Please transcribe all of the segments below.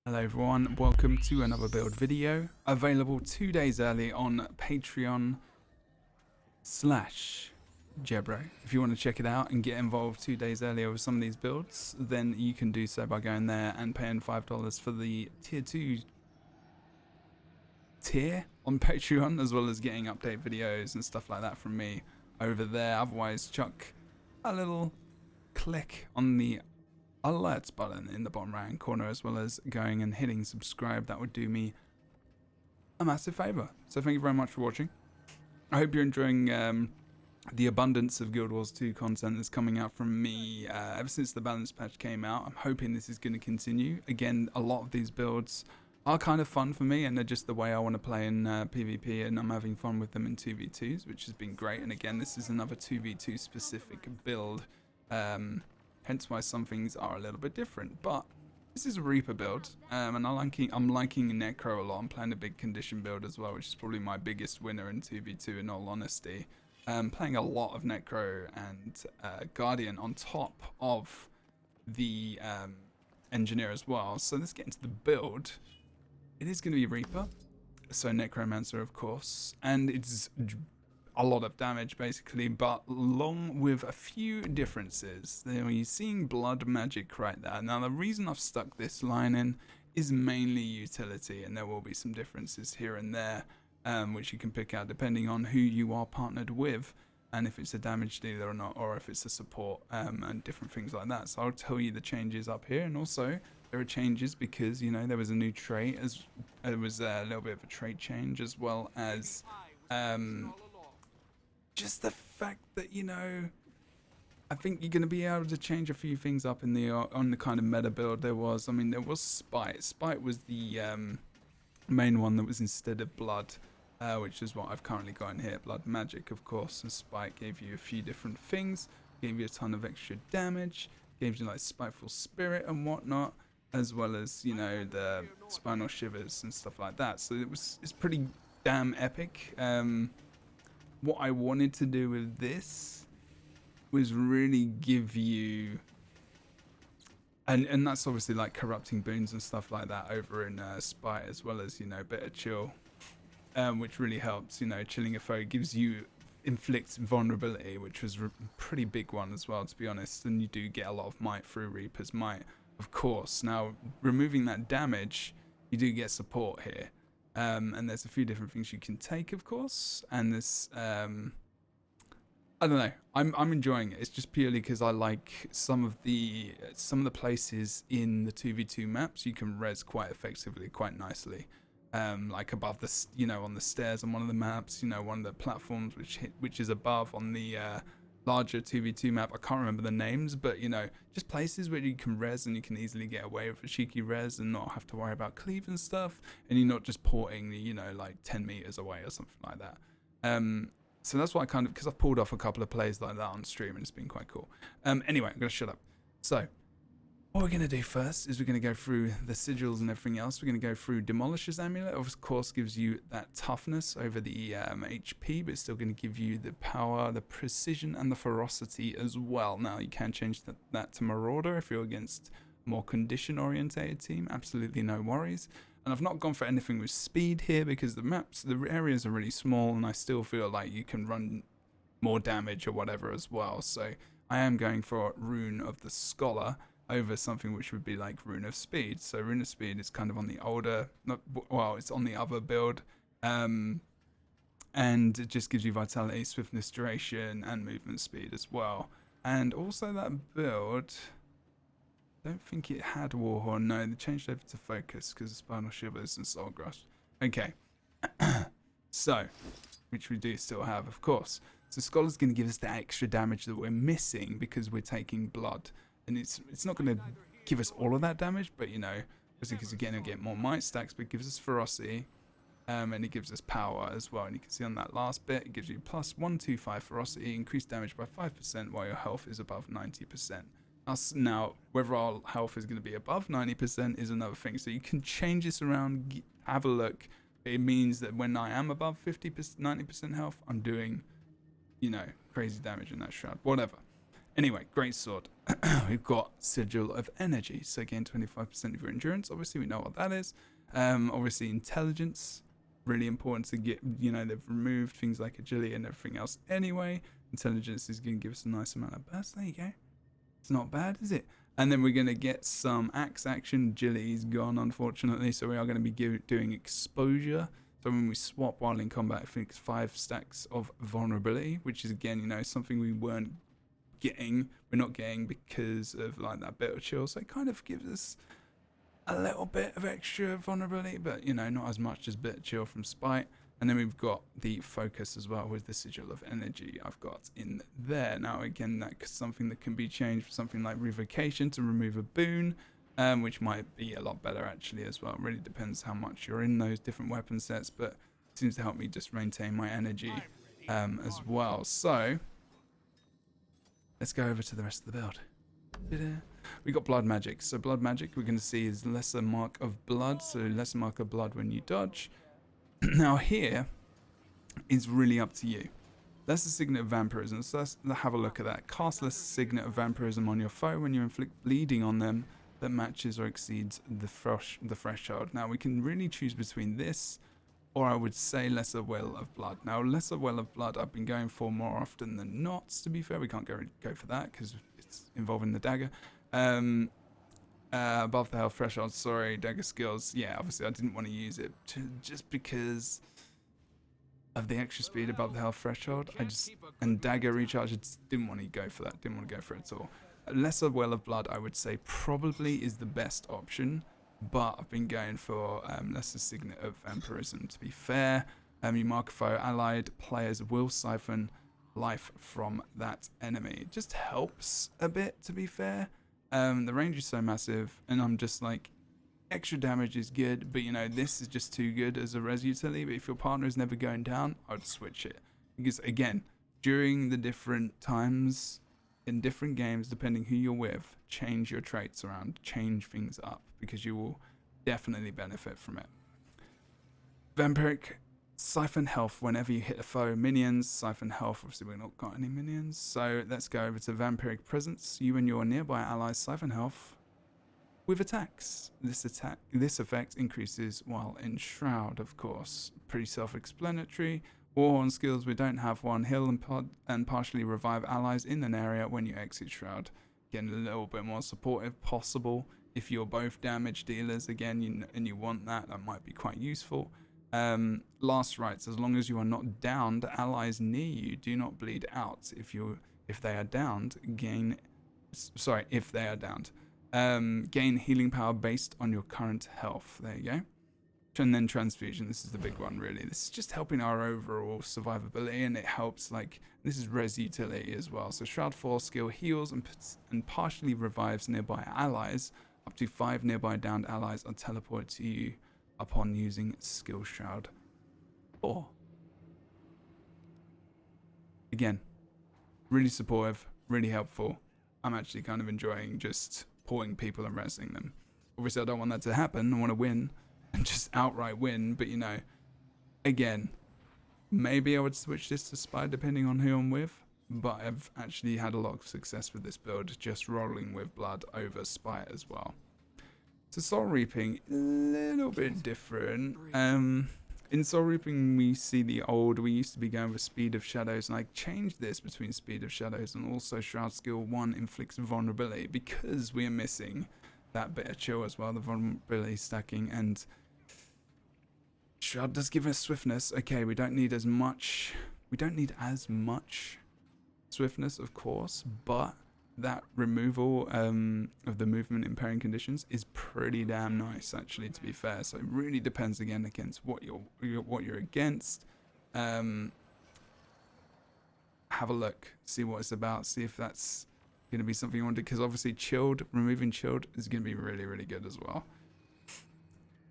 Hello everyone, welcome to another build video, available 2 days early on Patreon / Jebro. If you want to check it out and get involved 2 days earlier with some of these builds, then you can do so by going there and paying $5 for the tier 2 tier on Patreon, as well as getting update videos and stuff like that from me over there. Otherwise, chuck a little click on the alerts button in the bottom right hand corner, as well as going and hitting subscribe. That would do me a massive favor. So thank you very much for watching. I hope you're enjoying the abundance of Guild Wars 2 content that's coming out from me ever since the balance patch came out. I'm hoping this is going to continue. Again, a lot of these builds are kind of fun for me, and they're just the way I want to play in PvP, and I'm having fun with them in 2v2s, which has been great. And again, this is another 2v2 specific build. Hence why some things are a little bit different, but this is a Reaper build, and I'm liking Necro a lot. I'm playing a big condition build as well, which is probably my biggest winner in 2v2 in all honesty. Playing a lot of Necro and Guardian on top of the Engineer as well. So let's get into the build. It is going to be Reaper, so Necromancer of course, and it's a lot of damage basically, but along with a few differences. There you're seeing blood magic right there. Now the reason I've stuck this line in is mainly utility, and there will be some differences here and there which you can pick out depending on who you are partnered with, and if it's a damage dealer or not, or if it's a support, and different things like that. So I'll tell you the changes up here, and also there are changes because, you know, there was a new trait, as there was a little bit of a trait change, as well as just the fact that, you know, I think you're going to be able to change a few things up in the on the kind of meta build there was. I mean, there was Spite. Spite was the main one that was instead of Blood, which is what I've currently got in here. Blood Magic, of course, and Spite gave you a few different things. Gave you a ton of extra damage. Gave you like Spiteful Spirit and whatnot, as well as, you know, the Spinal Shivers and stuff like that. So it's pretty damn epic. What I wanted to do with this was really give you, and that's obviously like corrupting boons and stuff like that over in Spite, as well as, you know, better chill, which really helps. You know, chilling a foe gives you, inflicts vulnerability, which was a pretty big one as well, to be honest, and you do get a lot of might through Reaper's might, of course. Now removing that damage, you do get support here. And there's a few different things you can take, of course, and this, I don't know, I'm enjoying it. It's just purely because I like some of the places in the 2v2 maps you can res quite effectively, quite nicely, like above the, you know, on the stairs on one of the maps, you know, one of the platforms which is above on the larger 2v2 map. I can't remember the names, but, you know, just places where you can res and you can easily get away with a cheeky res and not have to worry about cleave and stuff, and you're not just porting, you know, like 10 meters away or something like that. So that's why I kind of, because I've pulled off a couple of plays like that on stream and it's been quite cool. Anyway, I'm going to shut up. So what we're going to do first is we're going to go through the sigils and everything else. We're going to go through Demolisher's Amulet. Of course, gives you that toughness over the HP, but it's still going to give you the power, the precision, and the ferocity as well. Now, you can change that to Marauder if you're against a more condition-orientated team. Absolutely no worries. And I've not gone for anything with speed here because the areas are really small, and I still feel like you can run more damage or whatever as well. So I am going for Rune of the Scholar over something which would be like Rune of Speed. So Rune of Speed is kind of on the older, it's on the other build, and it just gives you vitality, swiftness, duration, and movement speed as well. And also that build, I don't think it had Warhorn. No, they changed over to Focus because of Spinal Shivers and Soul Grasp. Okay, so, which we do still have, of course. So Scholar's going to give us the extra damage that we're missing because we're taking blood. And it's not going to give us all of that damage, but, you know, because again, it'll get more might stacks, but it gives us ferocity, and it gives us power as well. And you can see on that last bit, it gives you plus 125 ferocity, increased damage by 5% while your health is above 90%. Now, whether our health is going to be above 90% is another thing. So you can change this around, have a look. It means that when I am above 50%, 90% health, I'm doing, you know, crazy damage in that shroud, whatever. Anyway, great sword. We've got Sigil of Energy, so gain 25% of your endurance. Obviously, we know what that is. Obviously, intelligence, really important to get. You know, they've removed things like agility and everything else anyway. Intelligence is going to give us a nice amount of burst. There you go. It's not bad, is it? And then we're going to get some axe action. Agility's gone, unfortunately, so we are going to be doing exposure. So when we swap while in combat, I think it's 5 stacks of vulnerability, which is, again, you know, something we weren't getting. We're not getting because of like that bit of chill. So it kind of gives us a little bit of extra vulnerability, but, you know, not as much as bit of chill from Spite. And then we've got the focus as well with the Sigil of Energy I've got in there. Now, again, that's something that can be changed for something like Revocation to remove a boon, which might be a lot better actually as well. It really depends how much you're in those different weapon sets, but it seems to help me just maintain my energy as well. So let's go over to the rest of the build. We got blood magic. So blood magic we're going to see is lesser mark of blood. So lesser mark of blood when you dodge. Now here is really up to you. Lesser signet of vampirism. So let's have a look at that. Cast lesser signet of vampirism on your foe when you inflict bleeding on them that matches or exceeds the threshold. Now we can really choose between this, or I would say lesser well of blood. Now lesser well of blood I've been going for more often than not. To be fair, we can't go for that because it's involving the dagger. Above the health threshold, sorry, dagger skills. Yeah, obviously I didn't want to use it just because of the extra speed above the health threshold. And dagger recharge, I just didn't want to go for that. Didn't want to go for it at all. Lesser well of blood, I would say probably is the best option, but I've been going for lesser signet of vampirism. To be fair, you mark a foe, allied players will siphon life from that enemy. It just helps a bit, to be fair. The range is so massive, and I'm just like, extra damage is good, but you know, this is just too good as a res utility. But if your partner is never going down, I would switch it. Because again, during the different times in different games, depending who you're with, change your traits around, change things up, because you will definitely benefit from it. Vampiric siphon health whenever you hit a foe. Minions siphon health. Obviously we've not got any minions, so let's go over to Vampiric Presence. You and your nearby allies siphon health with attacks. This effect increases while in Shroud, of course. Pretty self-explanatory. Warhorn skills, we don't have one. Heal and partially revive allies in an area when you exit Shroud. Again, a little bit more supportive possible. If you're both damage dealers, again, and you want that, that might be quite useful. Last rites, as long as you are not downed, allies near you do not bleed out. If they are downed, gain healing power based on your current health. There you go. And then transfusion, this is the big one really. This is just helping our overall survivability, and it helps, like, this is res utility as well. So Shroud 4 skill heals and partially revives nearby allies. Up to 5 nearby downed allies are teleported to you upon using skill Shroud 4. Again, really supportive, really helpful. I'm actually kind of enjoying just pulling people and resing them. Obviously I don't want that to happen. I want to win and just outright win, but you know, again, maybe I would switch this to Spy depending on who I'm with, but I've actually had a lot of success with this build, just rolling with blood over Spy as well. So Soul Reaping, a little bit different. In Soul Reaping, we see we used to be going with Speed of Shadows, and I changed this between Speed of Shadows and also Shroud Skill 1 inflicts vulnerability, because we are missing that bit of chill as well, the vulnerability stacking, and Shroud does give us swiftness. Okay, we don't need as much swiftness, of course, but that removal of the movement impairing conditions is pretty damn nice, actually, to be fair. So it really depends again against what you're against. Have a look, see what it's about, see if that's going to be something you want to do, because obviously removing chilled is going to be really, really good as well.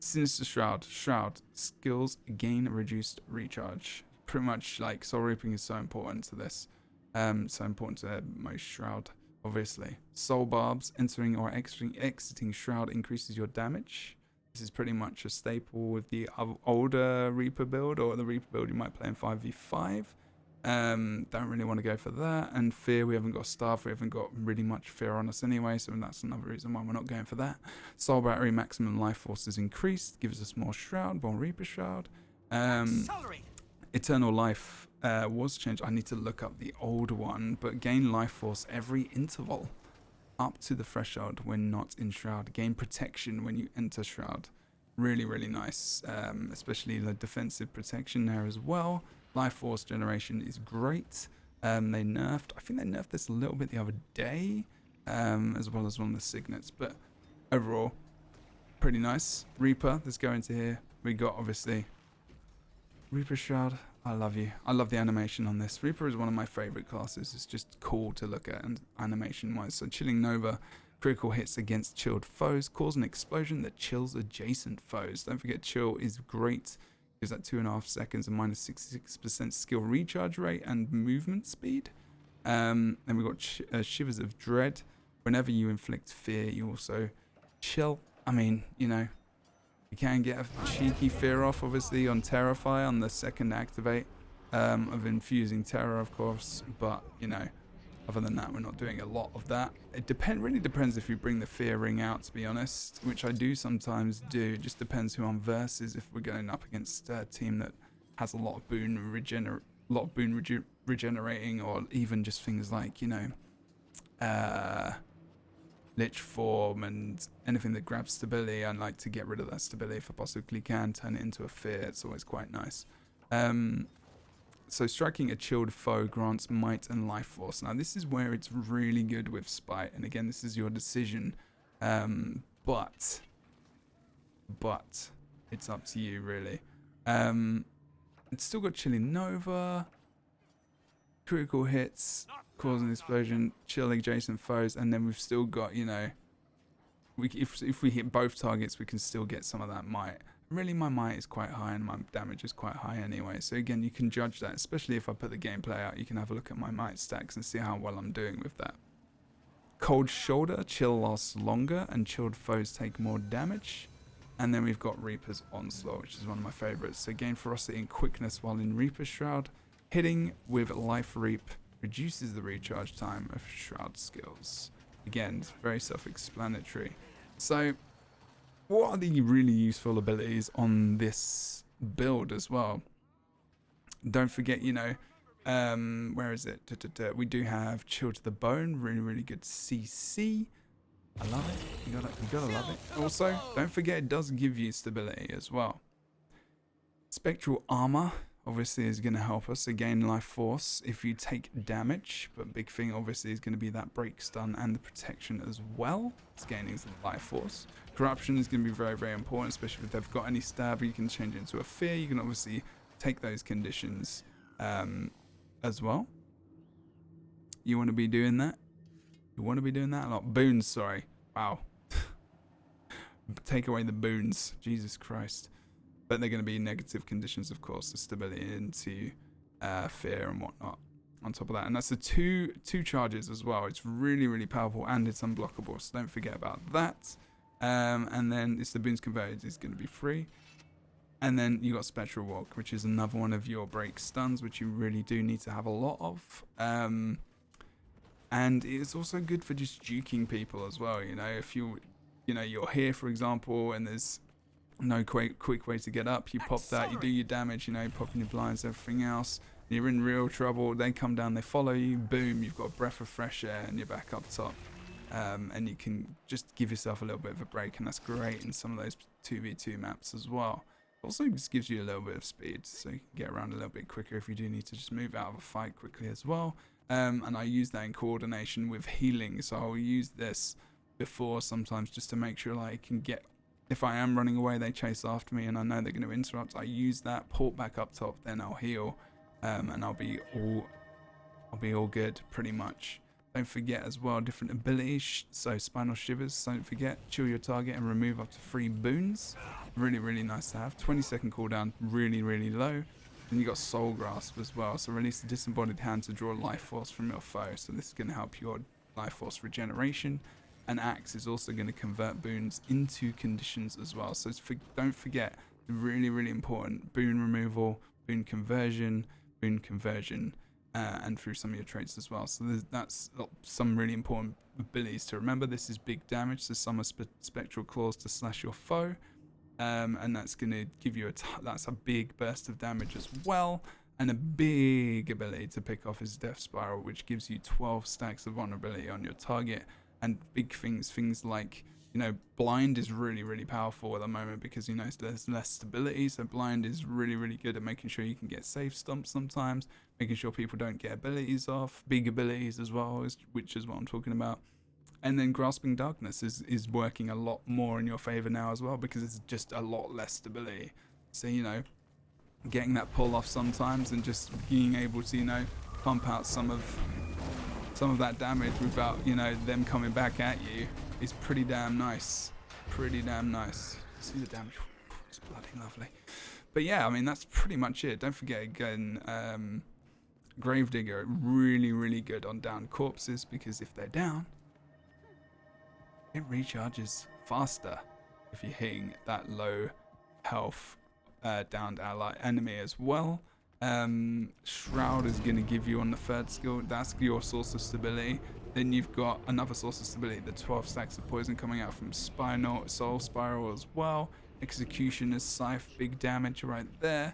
Sinister Shroud skills gain reduced recharge. Pretty much like Soul Reaping is so important to this, so important to most Shroud. Obviously, Soul Barbs, entering or exiting Shroud increases your damage. This is pretty much a staple with the older Reaper build, or the Reaper build you might play in 5v5. Don't really want to go for that. And fear, we haven't got staff, we haven't got really much fear on us anyway, so that's another reason why we're not going for that. Soul battery, maximum life force is increased, gives us more shroud, more Reaper shroud. Eternal life was changed. I need to look up the old one, but gain life force every interval up to the threshold when not in shroud. Gain protection when you enter shroud. Really, really nice, especially the defensive protection there as well. Life force generation is great. They nerfed, I think they nerfed this a little bit the other day, as well as one of the signets, but overall, pretty nice. Reaper, let's go into here. We got, obviously, Reaper Shroud. I love you. I love the animation on this. Reaper is one of my favorite classes. It's just cool to look at and animation-wise. So Chilling Nova, critical hits against chilled foes, cause an explosion that chills adjacent foes. Don't forget, chill is great. Gives that 2.5 seconds and minus 66% skill recharge rate and movement speed. Then we've got Shivers of Dread. Whenever you inflict fear, you also chill. I mean, you know, you can get a cheeky fear off, obviously, on Terrify on the second activate of infusing terror, of course. But, you know, other than that, we're not doing a lot of that. It really depends if you bring the fear ring out, to be honest, which I do sometimes do. It just depends who I'm versus. If we're going up against a team that has a lot of boon regenerating, or even just things like, you know, Lich form and anything that grabs stability, I like to get rid of that stability if I possibly can, turn it into a fear. It's always quite nice. So striking a chilled foe grants might and life force. Now this is where it's really good with Spite, and again, this is your decision, but it's up to you, really. It's still got Chilling Nova, critical hits, causing explosion, chill adjacent foes, and then we've still got, you know, if we hit both targets, we can still get some of that might. Really, my might is quite high and my damage is quite high anyway. So again, you can judge that, especially if I put the gameplay out. You can have a look at my might stacks and see how well I'm doing with that. Cold Shoulder, chill lasts longer and chilled foes take more damage. And then we've got Reaper's Onslaught, which is one of my favorites. So gain ferocity and quickness while in Reaper's Shroud. Hitting with Life Reap reduces the recharge time of Shroud skills. Again, it's very self-explanatory. So what are the really useful abilities on this build as well? Don't forget, you know, where is it? We do have Chill to the Bone, really, really good CC. I love it. You gotta love it. Also, don't forget, it does give you stability as well. Spectral Armor, obviously, is going to help us gain life force if you take damage, but big thing obviously is going to be that break stun and the protection as well. It's gaining some life force. Corruption is going to be very, very important, especially if they've got any stab. You can change it into a fear. You can obviously take those conditions as well. You want to be doing that. You want to be doing that a lot. Boons, sorry. Wow. Take away the boons. Jesus Christ. But they're going to be negative conditions, of course, the stability into fear and whatnot on top of that. And that's the two charges as well. It's really, really powerful and it's unblockable, so don't forget about that. And then it's the boons converted is going to be free. And then you got Spectral Walk, which is another one of your break stuns, which you really do need to have a lot of. And it's also good for just juking people as well. You know, if you're here, for example, and there's no quick way to get up, you pop that, you do your damage, you know, popping your blinds, everything else, and you're in real trouble. They come down, they follow you, boom, you've got a breath of fresh air and you're back up top. And you can just give yourself a little bit of a break, and that's great in some of those 2v2 maps as well. Also just gives you a little bit of speed, so you can get around a little bit quicker if you do need to just move out of a fight quickly as well. And I use that in coordination with healing, so I'll use this before sometimes just to make sure I can get, if I am running away, they chase after me and I know they're going to interrupt, I use that, port back up top, then I'll heal, and I'll be all good pretty much. Don't forget as well, different abilities, so Spinal Shivers, don't forget, chill your target and remove up to 3 boons. Really, really nice to have. 20-second cooldown, really, really low. Then you got Soul Grasp as well, so release the disembodied hand to draw life force from your foe, so this is going to help your life force regeneration. And Axe is also going to convert boons into conditions as well, so don't forget, really, really important, boon removal, boon conversion, and through some of your traits as well. So that's some really important abilities to remember. This is big damage, so summon spectral claws to slash your foe, and that's going to give you that's a big burst of damage as well. And a big ability to pick off is Death Spiral, which gives you 12 stacks of vulnerability on your target. And big things like, you know, blind is really, really powerful at the moment because, you know, there's less stability. So blind is really, really good at making sure you can get safe stomps sometimes, making sure people don't get abilities off, big abilities as well, which is what I'm talking about. And then Grasping Darkness is working a lot more in your favor now as well because it's just a lot less stability. So, you know, getting that pull off sometimes and just being able to, you know, pump out some of that damage without, you know, them coming back at you is pretty damn nice. Pretty damn nice. See the damage? It's bloody lovely. But yeah, I mean, that's pretty much it. Don't forget again, Gravedigger, really, really good on down corpses because if they're down, it recharges faster if you're hitting that low health downed ally enemy as well. Shroud is going to give you on the third skill, that's your source of stability. Then you've got another source of stability, the 12 stacks of poison coming out from Soul Spiral as well. Executioner's Scythe, big damage right there.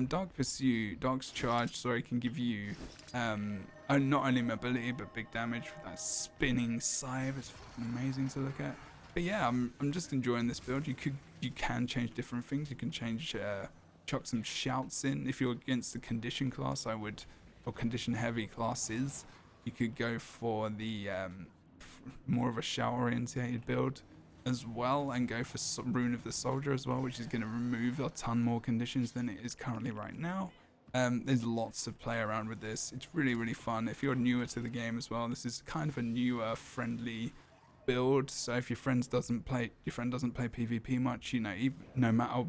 Dark's Charge, can give you not only mobility but big damage with that spinning scythe. It's fucking amazing to look at. But yeah, I'm just enjoying this build. You can change different things. You can change chuck some shouts in. If you're against the condition class, or condition heavy classes, you could go for the more of a shout orientated build as well, and go for Rune of the Soldier as well, which is going to remove a ton more conditions than it is currently right now. There's lots of play around with this. It's really, really fun. If you're newer to the game as well, this is kind of a newer, friendly build. So if your friend doesn't play PvP much, you know, no matter,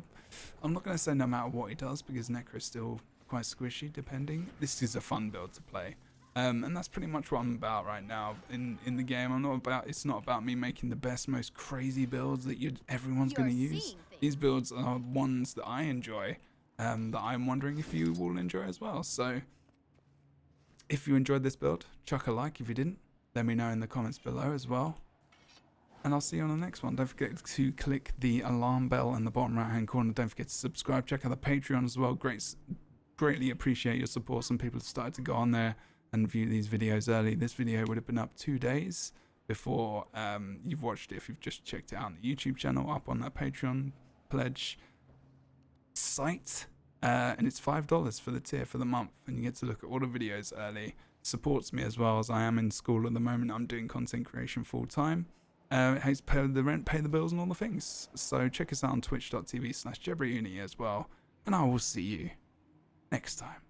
I'm not going to say no matter what he does because Necro is still quite squishy depending. This is a fun build to play. And that's pretty much what I'm about right now in the game. It's not about me making the best, most crazy builds that everyone's going to use. These builds are ones that I enjoy, that I'm wondering if you will enjoy as well. So if you enjoyed this build, chuck a like. If you didn't, let me know in the comments below as well. And I'll see you on the next one. Don't forget to click the alarm bell in the bottom right hand corner. Don't forget to subscribe. Check out the Patreon as well. Greatly appreciate your support. Some people have started to go on there and view these videos early. This video would have been up 2 days before you've watched it if you've just checked it out on the YouTube channel, up on that Patreon pledge site. And it's $5 for the tier for the month, and you get to look at all the videos early. Supports me as well, as I am in school at the moment. I'm doing content creation full time. It helps pay the rent, pay the bills, and all the things. So check us out on twitch.tv/JebroUni as well, and I will see you next time.